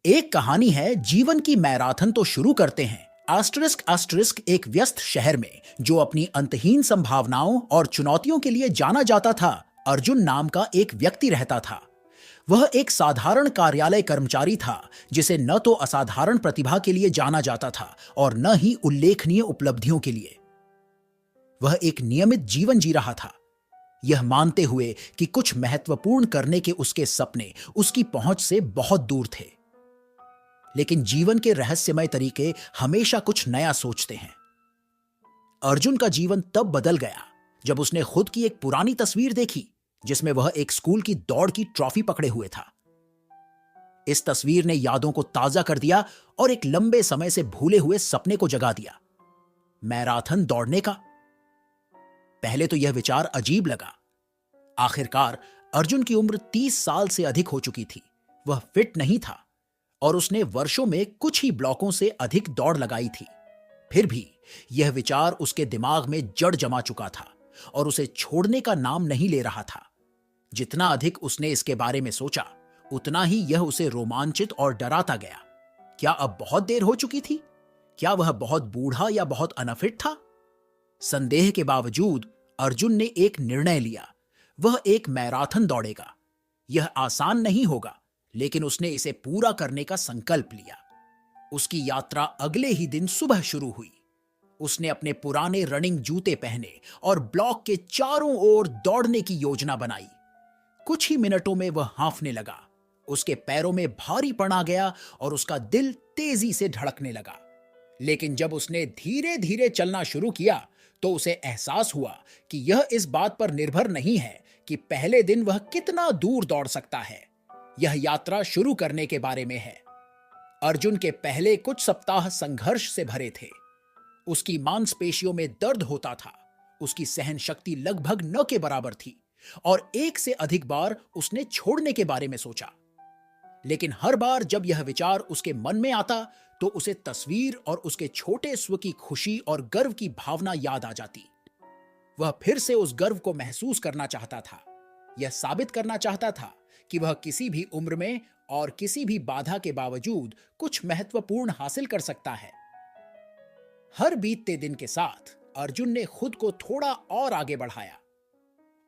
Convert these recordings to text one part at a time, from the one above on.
एक कहानी है, जीवन की मैराथन तो शुरू करते हैं आस्टरिस्क आस्टरिस्क एक व्यस्त शहर में जो अपनी अंतहीन संभावनाओं और चुनौतियों के लिए जाना जाता था। अर्जुन नाम का एक व्यक्ति रहता था। वह एक साधारण कार्यालय कर्मचारी था, जिसे न तो असाधारण प्रतिभा के लिए जाना जाता था और न ही उल्लेखनीय उपलब्धियों के लिए। वह एक नियमित जीवन जी रहा था, यह मानते हुए कि कुछ महत्वपूर्ण करने के उसके सपने उसकी पहुंच से बहुत दूर थे। लेकिन जीवन के रहस्यमय तरीके हमेशा कुछ नया सोचते हैं। अर्जुन का जीवन तब बदल गया जब उसने खुद की एक पुरानी तस्वीर देखी, जिसमें वह एक स्कूल की दौड़ की ट्रॉफी पकड़े हुए था। इस तस्वीर ने यादों को ताजा कर दिया और एक लंबे समय से भूले हुए सपने को जगा दिया, मैराथन दौड़ने का। पहले तो यह विचार अजीब लगा। आखिरकार अर्जुन की उम्र 30 साल से अधिक हो चुकी थी। वह फिट नहीं था और उसने वर्षों में कुछ ही ब्लॉकों से अधिक दौड़ लगाई थी। फिर भी यह विचार उसके दिमाग में जड़ जमा चुका था और उसे छोड़ने का नाम नहीं ले रहा था। जितना अधिक उसने इसके बारे में सोचा, उतना ही यह उसे रोमांचित और डराता गया। क्या अब बहुत देर हो चुकी थी? क्या वह बहुत बूढ़ा या बहुत अनफिट था? संदेह के बावजूद अर्जुन ने एक निर्णय लिया। वह एक मैराथन दौड़ेगा। यह आसान नहीं होगा, लेकिन उसने इसे पूरा करने का संकल्प लिया। उसकी यात्रा अगले ही दिन सुबह शुरू हुई। उसने अपने पुराने रनिंग जूते पहने और ब्लॉक के चारों ओर दौड़ने की योजना बनाई। कुछ ही मिनटों में वह हांफने लगा। उसके पैरों में भारीपन आ गया और उसका दिल तेजी से धड़कने लगा। लेकिन जब उसने धीरे धीरे चलना शुरू किया, तो उसे एहसास हुआ कि यह इस बात पर निर्भर नहीं है कि पहले दिन वह कितना दूर दौड़ सकता है। यह यात्रा शुरू करने के बारे में है। अर्जुन के पहले कुछ सप्ताह संघर्ष से भरे थे। उसकी मांसपेशियों में दर्द होता था। उसकी सहन शक्ति लगभग न के बराबर थी और एक से अधिक बार उसने छोड़ने के बारे में सोचा। लेकिन हर बार जब यह विचार उसके मन में आता, तो उसे तस्वीर और उसके छोटे स्व की खुशी और गर्व की भावना याद आ जाती। वह फिर से उस गर्व को महसूस करना चाहता था। यह साबित करना चाहता था कि वह किसी भी उम्र में और किसी भी बाधा के बावजूद कुछ महत्वपूर्ण हासिल कर सकता है। हर बीतते दिन के साथ अर्जुन ने खुद को थोड़ा और आगे बढ़ाया।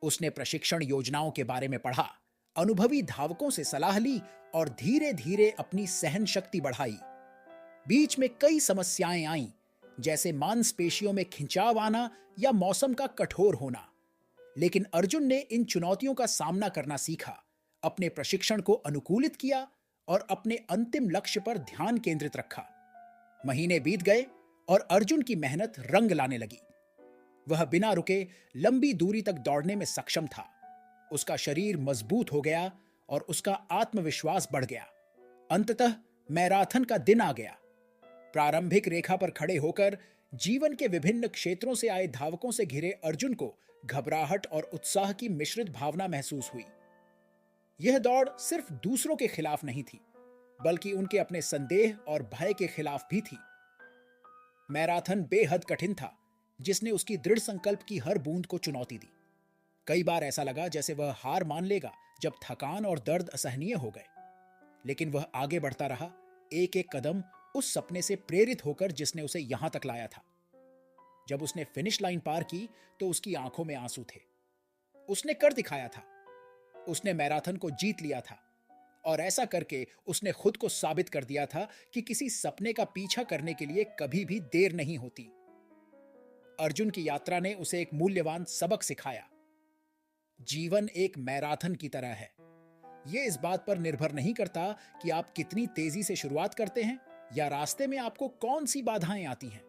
उसने प्रशिक्षण योजनाओं के बारे में पढ़ा, अनुभवी धावकों से सलाह ली और धीरे धीरे अपनी सहन शक्ति बढ़ाई। बीच में कई समस्याएं आईं, जैसे मांसपेशियों में खिंचाव आना या मौसम का कठोर होना। लेकिन अर्जुन ने इन चुनौतियों का सामना करना सीखा, अपने प्रशिक्षण को अनुकूलित किया और अपने अंतिम लक्ष्य पर ध्यान केंद्रित रखा। महीने बीत गए और अर्जुन की मेहनत रंग लाने लगी। वह बिना रुके लंबी दूरी तक दौड़ने में सक्षम था। उसका शरीर मजबूत हो गया और उसका आत्मविश्वास बढ़ गया। अंततः मैराथन का दिन आ गया। प्रारंभिक रेखा पर खड़े होकर जीवन के विभिन्न क्षेत्रों से आए धावकों से घिरे अर्जुन को घबराहट और उत्साह की मिश्रित भावना महसूस हुई। यह दौड़ सिर्फ दूसरों के खिलाफ नहीं थी, बल्कि उनके अपने संदेह और भय के खिलाफ भी थी। मैराथन बेहद कठिन था, जिसने उसकी दृढ़ संकल्प की हर बूंद को चुनौती दी। कई बार ऐसा लगा जैसे वह हार मान लेगा जब थकान और दर्द असहनीय हो गए। लेकिन वह आगे बढ़ता रहा, एक एक कदम उस सपने से प्रेरित होकर जिसने उसे यहां तक लाया था। जब उसने फिनिश लाइन पार की, तो उसकी आंखों में आंसू थे। उसने कर दिखाया था। उसने मैराथन को जीत लिया था और ऐसा करके उसने खुद को साबित कर दिया था कि किसी सपने का पीछा करने के लिए कभी भी देर नहीं होती। अर्जुन की यात्रा ने उसे एक मूल्यवान सबक सिखाया। जीवन एक मैराथन की तरह है। यह इस बात पर निर्भर नहीं करता कि आप कितनी तेजी से शुरुआत करते हैं या रास्ते में आपको कौन सी बाधाएं आती हैं।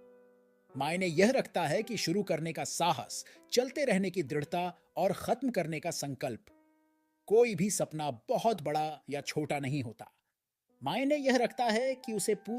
मायने यह रखता है कि शुरू करने का साहस, चलते रहने की दृढ़ता और खत्म करने का संकल्प। कोई भी सपना बहुत बड़ा या छोटा नहीं होता। मायने यह रखता है कि उसे पूरा